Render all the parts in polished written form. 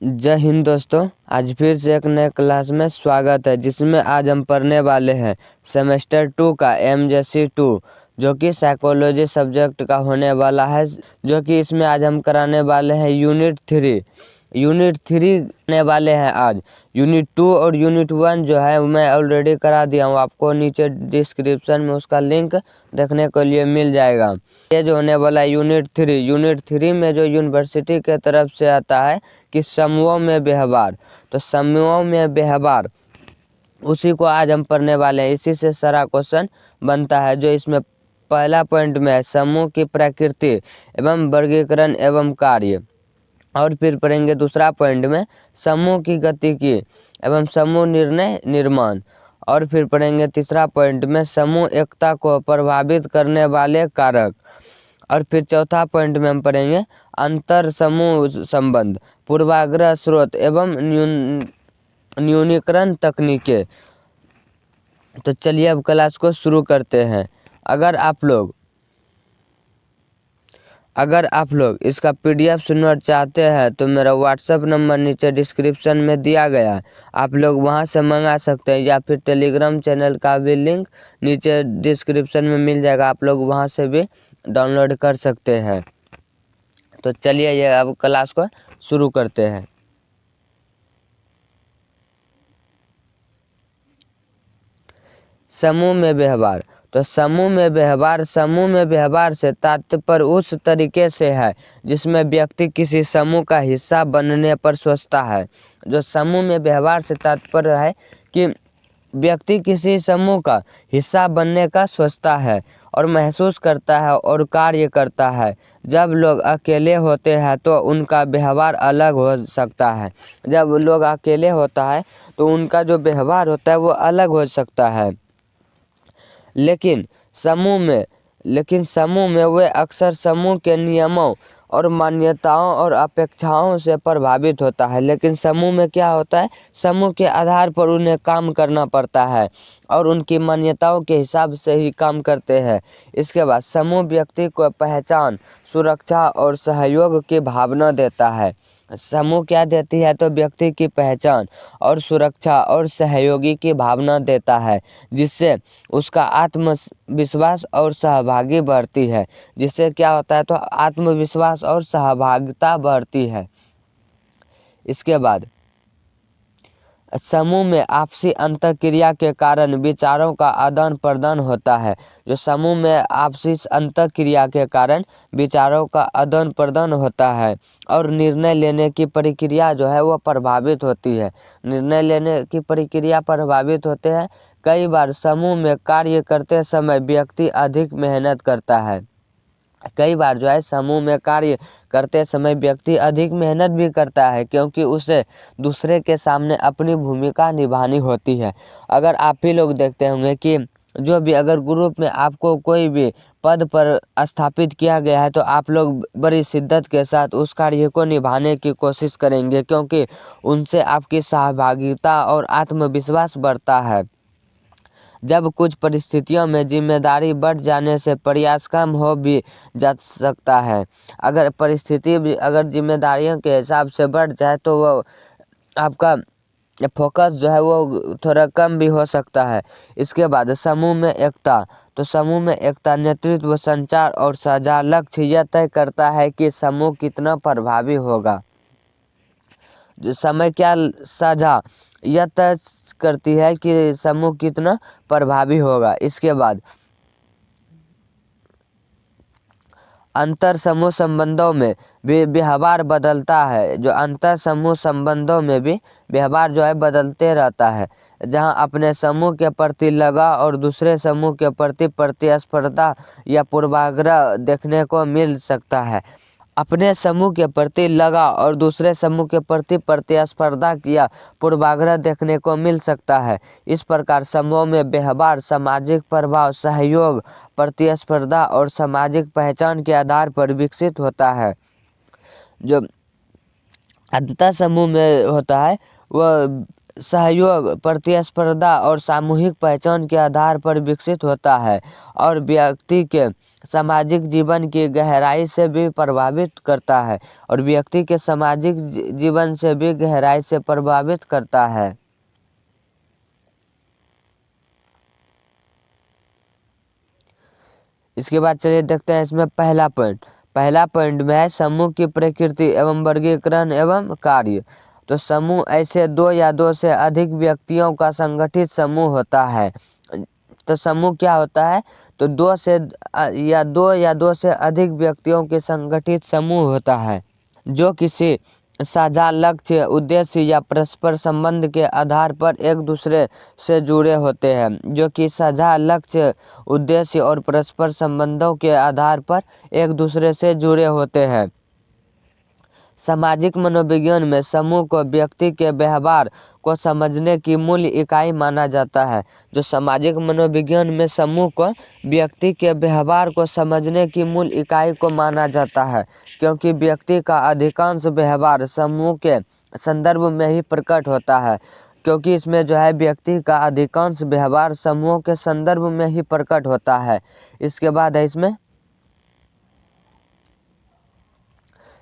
जय हिंद दोस्तों, आज फिर से एक नए क्लास में स्वागत है जिसमें आज हम पढ़ने वाले हैं सेमेस्टर 2 का MJC 2 जो कि साइकोलॉजी सब्जेक्ट का होने वाला है। जो कि इसमें आज हम कराने वाले हैं यूनिट 3 करने वाले हैं आज। यूनिट 2 और यूनिट 1 जो है मैं ऑलरेडी करा दिया हूँ, आपको नीचे डिस्क्रिप्शन में उसका लिंक देखने को लिए मिल जाएगा। ये जो होने वाला है यूनिट 3 में जो यूनिवर्सिटी के तरफ से आता है कि समूहों में व्यवहार, तो समूहों में व्यवहार उसी को आज हम पढ़ने वाले हैं। इसी से सारा क्वेश्चन बनता है। जो इसमें पहला पॉइंट में है समूह की प्रकृति एवं वर्गीकरण एवं कार्य, और फिर पढ़ेंगे दूसरा पॉइंट में समूह की गतिकी एवं समूह निर्णय निर्माण, और फिर पढ़ेंगे तीसरा पॉइंट में समूह एकता को प्रभावित करने वाले कारक, और फिर चौथा पॉइंट में हम पढ़ेंगे अंतर समूह संबंध, पूर्वाग्रह स्रोत एवं न्यूनीकरण तकनीकें। तो चलिए अब क्लास को शुरू करते हैं। अगर आप लोग इसका PDF सुनना चाहते हैं तो मेरा व्हाट्सएप नंबर नीचे डिस्क्रिप्शन में दिया गया है, आप लोग वहां से मंगा सकते हैं, या फिर टेलीग्राम चैनल का भी लिंक नीचे डिस्क्रिप्शन में मिल जाएगा, आप लोग वहां से भी डाउनलोड कर सकते हैं। तो चलिए ये अब क्लास को शुरू करते हैं। समूह में व्यवहार, तो समूह में व्यवहार से तात्पर्य उस तरीके से है जिसमें व्यक्ति किसी समूह का हिस्सा बनने पर सोचता है। जो समूह में व्यवहार से तात्पर्य है कि व्यक्ति किसी समूह का हिस्सा बनने का सोचता है और महसूस करता है और कार्य करता है। जब लोग अकेले होते हैं तो उनका व्यवहार अलग हो सकता है। जब लोग अकेले होता है तो उनका जो व्यवहार होता है वो अलग हो सकता है। लेकिन समूह में वे अक्सर समूह के नियमों और मान्यताओं और अपेक्षाओं से प्रभावित होता है। लेकिन समूह में क्या होता है, समूह के आधार पर उन्हें काम करना पड़ता है और उनकी मान्यताओं के हिसाब से ही काम करते हैं। इसके बाद समूह व्यक्ति को पहचान, सुरक्षा और सहयोग की भावना देता है। समूह क्या देती है, तो व्यक्ति की पहचान और सुरक्षा और सहयोगी की भावना देता है, जिससे उसका आत्मविश्वास और सहभागी बढ़ती है। जिससे क्या होता है, तो आत्मविश्वास और सहभागिता बढ़ती है। इसके बाद समूह में आपसी अंतःक्रिया के कारण विचारों का आदान प्रदान होता है। जो समूह में आपसी अंतःक्रिया के कारण विचारों का आदान प्रदान होता है और निर्णय लेने की प्रक्रिया जो है वो प्रभावित होती है। निर्णय लेने की प्रक्रिया प्रभावित होते हैं। कई बार समूह में कार्य करते समय व्यक्ति अधिक मेहनत करता है। कई बार जो है समूह में कार्य करते समय व्यक्ति अधिक मेहनत भी करता है, क्योंकि उसे दूसरे के सामने अपनी भूमिका निभानी होती है। अगर आप ही लोग देखते होंगे कि जो भी अगर ग्रुप में आपको कोई भी पद पर स्थापित किया गया है तो आप लोग बड़ी शिद्दत के साथ उस कार्य को निभाने की कोशिश करेंगे, क्योंकि उनसे आपकी सहभागिता और आत्मविश्वास बढ़ता है। जब कुछ परिस्थितियों में जिम्मेदारी बढ़ जाने से प्रयास कम हो भी जा सकता है। अगर परिस्थिति भी अगर जिम्मेदारियों के हिसाब से बढ़ जाए तो वो आपका फोकस जो है वो थोड़ा कम भी हो सकता है। इसके बाद समूह में एकता, तो समूह में एकता नेतृत्व, संचार और साझा लक्ष्य यह तय करता है कि समूह कितना प्रभावी होगा। जो समय क्या साझा यह तय करती है कि समूह कितना प्रभावी होगा। इसके बाद अंतर समूह संबंधों में भी व्यवहार बदलता है। जो अंतर समूह संबंधों में भी व्यवहार जो है बदलते रहता है, जहां अपने समूह के प्रति लगाव और दूसरे समूह के प्रति प्रतिस्पर्धा या पूर्वाग्रह देखने को मिल सकता है। अपने समूह के प्रति लगाव और दूसरे समूह के प्रति प्रतिस्पर्धा या पूर्वाग्रह देखने को मिल सकता है। इस प्रकार समूह में व्यवहार सामाजिक प्रभाव, सहयोग, प्रतिस्पर्धा और सामाजिक पहचान के आधार पर विकसित होता है। जो अंतर समूह में होता है वह सहयोग, प्रतिस्पर्धा और सामूहिक पहचान के आधार पर विकसित होता है और व्यक्ति के सामाजिक जीवन की गहराई से भी प्रभावित करता है और व्यक्ति के सामाजिक जीवन से भी गहराई से प्रभावित करता है। इसके बाद चलिए देखते हैं इसमें पहला पॉइंट में है समूह की प्रकृति एवं वर्गीकरण एवं कार्य। तो समूह ऐसे दो या दो से अधिक व्यक्तियों का संगठित समूह होता है। तो समूह क्या होता है? तो दो या दो से अधिक व्यक्तियों के संगठित समूह होता है जो किसी साझा लक्ष्य, उद्देश्य या परस्पर संबंध के आधार पर एक दूसरे से जुड़े होते हैं। जो कि साझा लक्ष्य, उद्देश्य और परस्पर संबंधों के आधार पर एक दूसरे से जुड़े होते हैं। सामाजिक मनोविज्ञान में समूह को व्यक्ति के व्यवहार को समझने की मूल इकाई माना जाता है। जो सामाजिक मनोविज्ञान में समूह को व्यक्ति के व्यवहार को समझने की मूल इकाई को माना जाता है, क्योंकि व्यक्ति का अधिकांश व्यवहार समूह के संदर्भ में ही प्रकट होता है। क्योंकि इसमें जो है व्यक्ति का अधिकांश व्यवहार समूह के संदर्भ में ही प्रकट होता है। इसके बाद है इसमें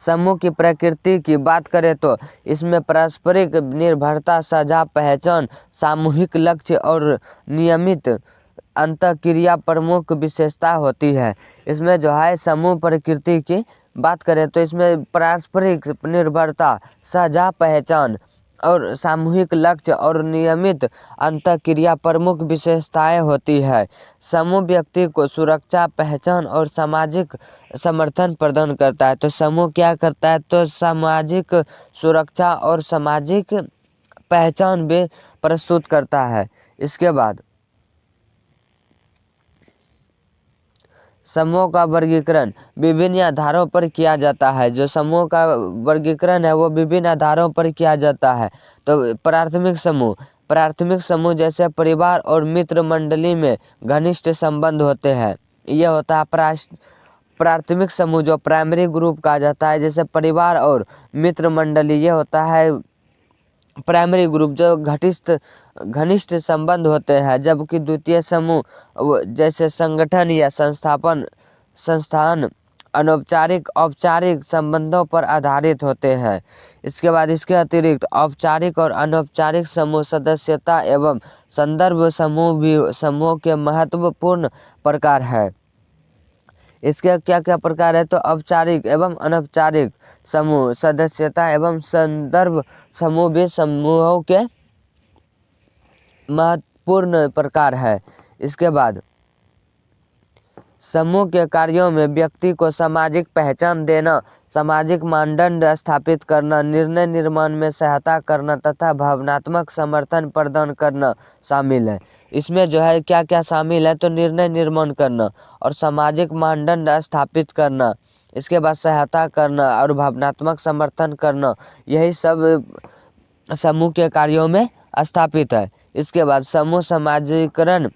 समूह की प्रकृति की बात करें तो इसमें पारस्परिक निर्भरता, साझा पहचान, सामूहिक लक्ष्य और नियमित अंतःक्रिया प्रमुख विशेषता होती है। इसमें जो है समूह प्रकृति की बात करें तो इसमें पारस्परिक निर्भरता, साझा पहचान और सामूहिक लक्ष्य और नियमित अंतःक्रिया प्रमुख विशेषताएं होती है। समूह व्यक्ति को सुरक्षा, पहचान और सामाजिक समर्थन प्रदान करता है। तो समूह क्या करता है? तो सामाजिक सुरक्षा और सामाजिक पहचान भी प्रस्तुत करता है। इसके बाद समूह का वर्गीकरण विभिन्न आधारों पर किया जाता है। जो समूह का वर्गीकरण है वो विभिन्न आधारों पर किया जाता है। तो प्राथमिक समूह जैसे परिवार और मित्र मंडली में घनिष्ठ संबंध होते हैं। यह होता है प्राथमिक समूह, जो प्राइमरी ग्रुप कहा जाता है। जैसे परिवार और मित्र मंडली, ये होता है प्राइमरी ग्रुप, जो घनिष्ठ संबंध होते हैं। जबकि द्वितीय समूह जैसे संगठन या संस्थान अनौपचारिक, औपचारिक संबंधों पर आधारित होते हैं। इसके बाद इसके अतिरिक्त औपचारिक और अनौपचारिक समूह सदस्यता एवं संदर्भ समूह भी समूह के महत्वपूर्ण प्रकार है। इसके क्या क्या प्रकार है? तो औपचारिक एवं अनौपचारिक समूह सदस्यता एवं संदर्भ समूह भी समूहों के महत्वपूर्ण प्रकार है। इसके बाद समूह के कार्यों में व्यक्ति को सामाजिक पहचान देना, सामाजिक मानदंड स्थापित करना, निर्णय निर्माण में सहायता करना तथा भावनात्मक समर्थन प्रदान करना शामिल है। इसमें जो है क्या क्या शामिल है? तो निर्णय निर्माण करना और सामाजिक मानदंड स्थापित करना, इसके बाद सहायता करना और भावनात्मक समर्थन करना, यही सब समूह के कार्यों में स्थापित है। इसके बाद समूह समाजीकरण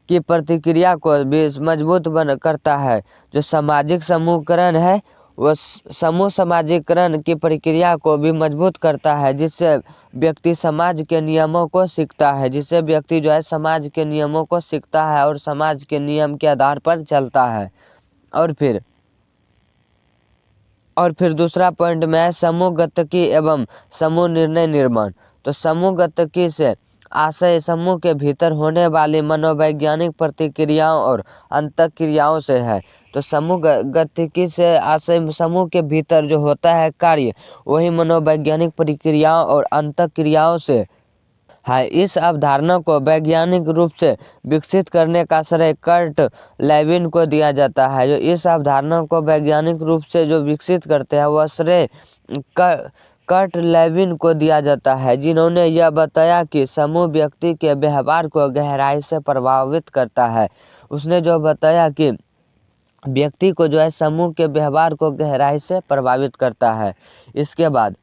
की प्रतिक्रिया को भी मजबूत करता है। जो सामाजिक समूहकरण है वो समूह समाजीकरण की प्रक्रिया को भी मजबूत करता है, जिससे व्यक्ति समाज के नियमों को सीखता है। जिससे व्यक्ति जो है समाज के नियमों को सीखता है और समाज के नियम के आधार पर चलता है। और फिर दूसरा पॉइंट में है समूह गतिकी एवं समूह निर्णय निर्माण। तो समूह गतिकी से आशय समूह के भीतर होने वाली मनोवैज्ञानिक प्रतिक्रियाओं और अंतःक्रियाओं से है। तो समूह गतिकी से आशय समूह के भीतर जो होता है कार्य, वही मनोवैज्ञानिक प्रक्रियाओं और अंतःक्रियाओं से है। इस अवधारणा को वैज्ञानिक रूप से विकसित करने का श्रेय कर्ट लेविन को दिया जाता है। जो इस अवधारणा को वैज्ञानिक रूप से जो विकसित करते हैं वह श्रेय कर्ट लेविन को दिया जाता है, जिन्होंने यह बताया कि समूह व्यक्ति के व्यवहार को गहराई से प्रभावित करता है। उसने जो बताया कि व्यक्ति को जो है समूह के व्यवहार को गहराई से प्रभावित करता है। इसके बाद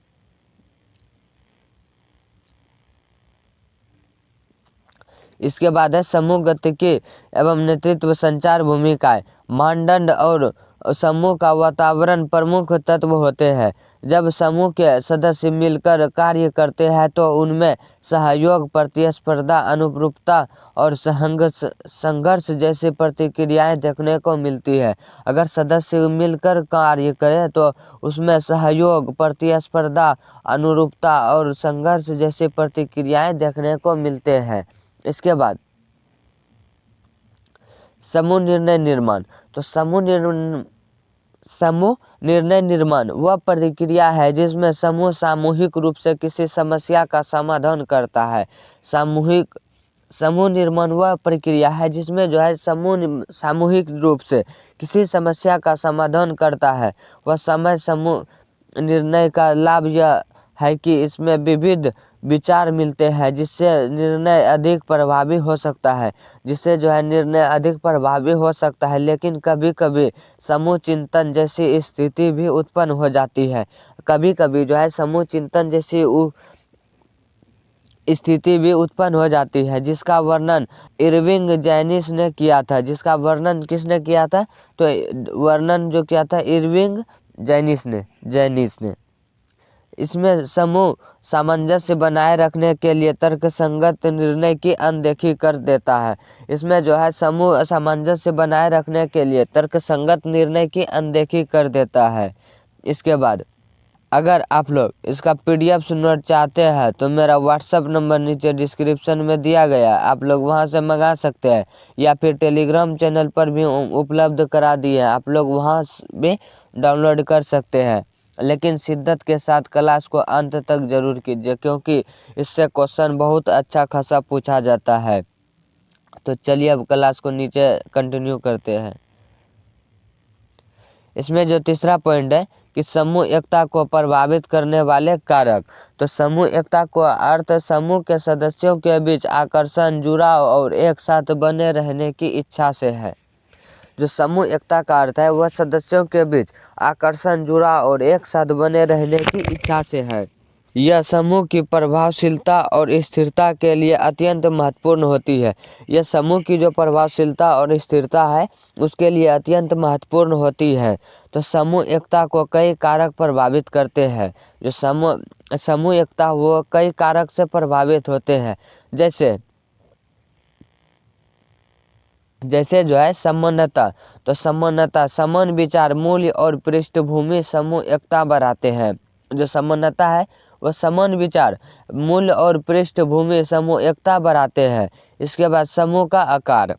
है समूह गतिकी एवं नेतृत्व संचार भूमिकाएं, मानदंड और समूह का वातावरण प्रमुख तत्व होते हैं। जब समूह के सदस्य मिलकर कार्य करते हैं तो उनमें सहयोग, प्रतिस्पर्धा, अनुरूपता और संघर्ष जैसी प्रतिक्रियाएं देखने को मिलती है। अगर सदस्य मिलकर कार्य करें तो उसमें सहयोग, प्रतिस्पर्धा, अनुरूपता और संघर्ष जैसी प्रतिक्रियाएं देखने को मिलते हैं। इसके बाद समूह निर्णय निर्माण। तो समूह निर्णय निर्माण वह प्रक्रिया है जिसमें समूह सामूहिक रूप से किसी समस्या का समाधान करता है। समूह निर्माण वह प्रक्रिया है जिसमें जो है समूह सामूहिक रूप से किसी समस्या का समाधान करता है। वह समूह निर्णय का लाभ यह है कि इसमें विविध विचार मिलते हैं जिससे निर्णय अधिक प्रभावी हो सकता है लेकिन कभी कभी समूह चिंतन जैसी स्थिति भी उत्पन्न हो जाती है। कभी कभी जो है समूह चिंतन जैसी स्थिति भी उत्पन्न हो जाती है जिसका वर्णन इरविंग जैनिस ने किया था। जिसका वर्णन किसने किया था? तो वर्णन जो किया था इरविंग जैनिस ने। इसमें समूह सामंजस्य बनाए रखने के लिए तर्कसंगत निर्णय की अनदेखी कर देता है। इसमें जो है समूह सामंजस्य बनाए रखने के लिए तर्कसंगत निर्णय की अनदेखी कर देता है। इसके बाद अगर आप लोग इसका PDF सुनना चाहते हैं तो मेरा WhatsApp नंबर नीचे डिस्क्रिप्शन में दिया गया, आप लोग वहां से मंगा सकते हैं या फिर टेलीग्राम चैनल पर भी उपलब्ध करा दिए हैं, आप लोग वहां भी डाउनलोड कर सकते हैं। लेकिन शिद्दत के साथ क्लास को अंत तक जरूर कीजिए क्योंकि इससे क्वेश्चन बहुत अच्छा खासा पूछा जाता है। तो चलिए अब क्लास को नीचे कंटिन्यू करते हैं। इसमें जो तीसरा पॉइंट है कि समूह एकता को प्रभावित करने वाले कारक। तो समूह एकता को अर्थ समूह के सदस्यों के बीच आकर्षण, जुड़ाव और एक साथ बने रहने की इच्छा से है। जो समूह एकता का अर्थ है वह सदस्यों के बीच आकर्षण, जुड़ाव और एक साथ बने रहने की इच्छा से है। यह समूह की प्रभावशीलता और स्थिरता के लिए अत्यंत महत्वपूर्ण होती है। यह समूह की जो प्रभावशीलता और स्थिरता है उसके लिए अत्यंत महत्वपूर्ण होती है। तो समूह एकता को कई कारक प्रभावित करते हैं। जो समूह एकता वो कई कारक से प्रभावित होते हैं जैसे जो है समानता। तो समानता, समान विचार, मूल्य और पृष्ठभूमि समूह एकता बढ़ाते हैं। जो समानता है वह समान विचार, मूल्य और पृष्ठभूमि समूह एकता बढ़ाते हैं। इसके बाद समूह का आकार।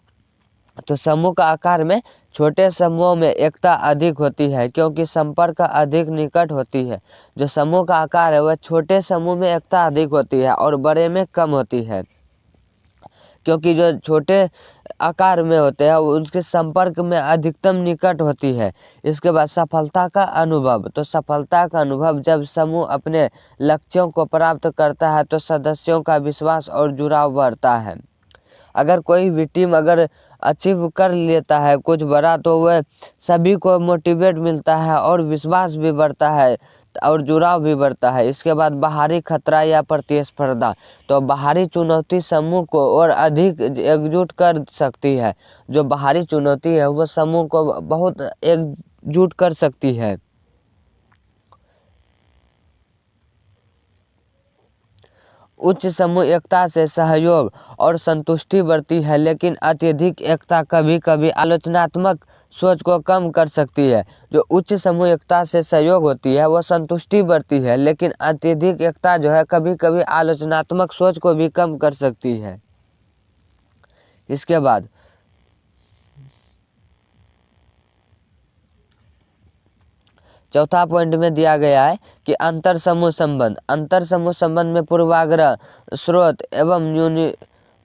तो समूह का आकार में छोटे समूहों में एकता अधिक होती है क्योंकि संपर्क अधिक निकट होती है। जो समूह का आकार है वह छोटे समूह में एकता अधिक होती है और बड़े में कम होती है क्योंकि जो छोटे आकार में होते हैं उसके संपर्क में अधिकतम निकट होती है। इसके बाद सफलता का अनुभव। तो सफलता का अनुभव, जब समूह अपने लक्ष्यों को प्राप्त करता है तो सदस्यों का विश्वास और जुड़ाव बढ़ता है। अगर कोई भी टीम अगर अचीव कर लेता है कुछ बड़ा तो वह सभी को मोटिवेट मिलता है और विश्वास भी बढ़ता है और जुड़ाव भी बढ़ता है। इसके बाद बाहरी खतरा या प्रतिस्पर्धा। तो बाहरी चुनौती समूह को और अधिक एकजुट कर सकती है। जो बाहरी चुनौती है वह समूह को बहुत एकजुट कर सकती है। उच्च समूह एकता से सहयोग और संतुष्टि बढ़ती है लेकिन अत्यधिक एकता कभी कभी आलोचनात्मक सोच को कम कर सकती है। जो उच्च समूह एकता से सहयोग होती है वह संतुष्टि बढ़ती है लेकिन अत्यधिक एकता जो है कभी कभी आलोचनात्मक सोच को भी कम कर सकती है। इसके बाद चौथा पॉइंट में दिया गया है कि अंतर समूह संबंध। अंतर समूह संबंध में पूर्वाग्रह, स्रोत एवं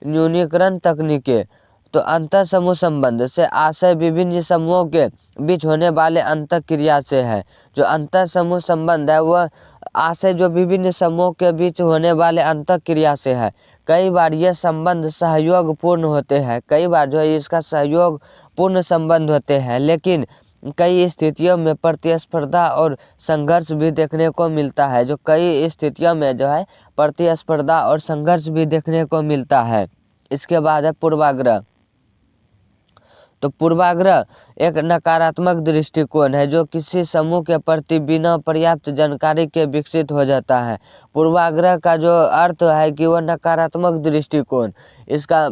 न्यूनीकरण तकनीकें। तो अंतर समूह संबंध से आशय विभिन्न समूहों के बीच होने वाले अंतःक्रिया से है। जो अंतर समूह संबंध है वह आशय जो विभिन्न समूहों के बीच होने वाले अंतःक्रिया से है। कई बार ये संबंध सहयोग पूर्ण होते हैं, कई बार जो है इसका सहयोग पूर्ण संबंध होते हैं लेकिन कई स्थितियों में प्रतिस्पर्धा और संघर्ष भी देखने को मिलता है। जो कई स्थितियों में जो है प्रतिस्पर्धा और संघर्ष भी देखने को मिलता है। इसके बाद है पूर्वाग्रह। तो पूर्वाग्रह एक नकारात्मक दृष्टिकोण है जो किसी समूह के प्रति बिना पर्याप्त जानकारी के विकसित हो जाता है। पूर्वाग्रह का जो अर्थ है कि वह नकारात्मक दृष्टिकोण, इसका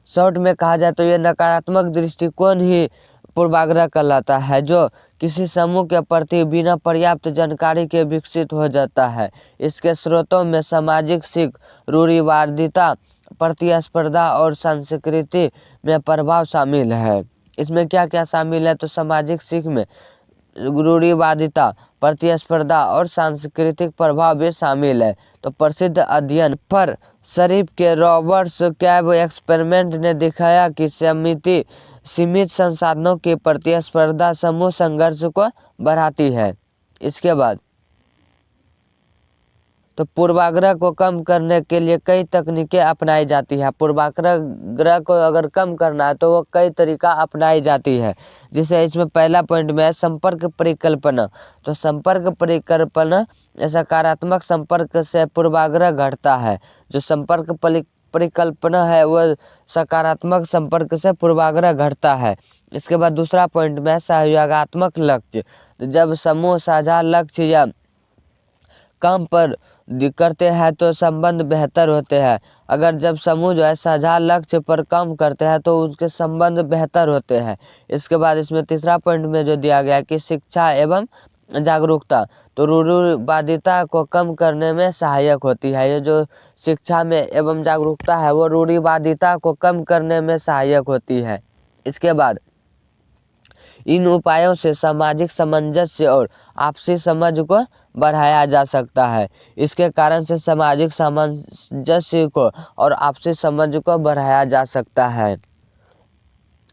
शॉर्ट में कहा जाए तो यह नकारात्मक दृष्टिकोण ही पूर्वाग्रह कहलाता है जो किसी समूह के प्रति बिना पर्याप्त जानकारी के विकसित हो जाता है। इसके स्रोतों में सामाजिक सीख, रूढ़िवादिता, प्रतिस्पर्धा और संस्कृति में प्रभाव शामिल है। इसमें क्या क्या शामिल है? तो सामाजिक सीख में रूढ़िवादिता, प्रतिस्पर्धा और सांस्कृतिक प्रभाव भी शामिल है। तो प्रसिद्ध अध्ययन पर शरीफ के रॉबर्ट्स कैब एक्सपेरिमेंट ने दिखाया कि सीमित संसाधनों की प्रतिस्पर्धा समूह संघर्ष को बढ़ाती है। इसके बाद तो पूर्वाग्रह को कम करने के लिए कई तकनीकें अपनाई जाती है। पूर्वाग्रह को अगर कम करना है तो वो कई तरीका अपनाई जाती है। जिसे इसमें पहला पॉइंट में है संपर्क परिकल्पना। तो संपर्क परिकल्पना, सकारात्मक संपर्क से पूर्वाग्रह घटता है। जो संपर्क परिकल्पना है वह सकारात्मक संपर्क से पूर्वाग्रह घटता है। इसके बाद दूसरा पॉइंट में सहयोगात्मक लक्ष्य। जब समूह साझा लक्ष्य या काम पर करते हैं तो संबंध बेहतर होते हैं। अगर जब समूह जो है साझा लक्ष्य पर काम करते हैं तो उनके संबंध बेहतर होते हैं। इसके बाद इसमें तीसरा पॉइंट में जो दिया गया है कि शिक्षा एवं जागरूकता, तो रूढ़िवादिता को कम करने में सहायक होती है। ये जो शिक्षा में एवं जागरूकता है वो रूढ़िवादिता को कम करने में सहायक होती है। इसके बाद इन उपायों से सामाजिक सामंजस्य और आपसी समझ को बढ़ाया जा सकता है। इसके कारण से सामाजिक सामंजस्य को और आपसी समझ को बढ़ाया जा सकता है।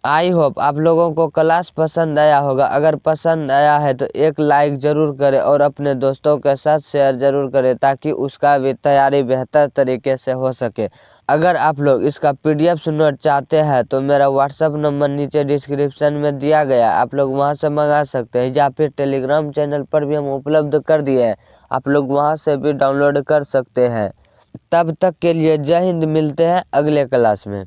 आई होप आप लोगों को क्लास पसंद आया होगा। अगर पसंद आया है तो एक लाइक ज़रूर करें और अपने दोस्तों के साथ शेयर ज़रूर करें ताकि उसका भी तैयारी बेहतर तरीके से हो सके। अगर आप लोग इसका PDF नोट चाहते हैं तो मेरा व्हाट्सअप नंबर नीचे डिस्क्रिप्शन में दिया गया, आप लोग वहां से मंगा सकते हैं, या फिर टेलीग्राम चैनल पर भी हम उपलब्ध कर दिए हैं, आप लोग वहां से भी डाउनलोड कर सकते हैं। तब तक के लिए जय हिंद, मिलते हैं अगले क्लास में।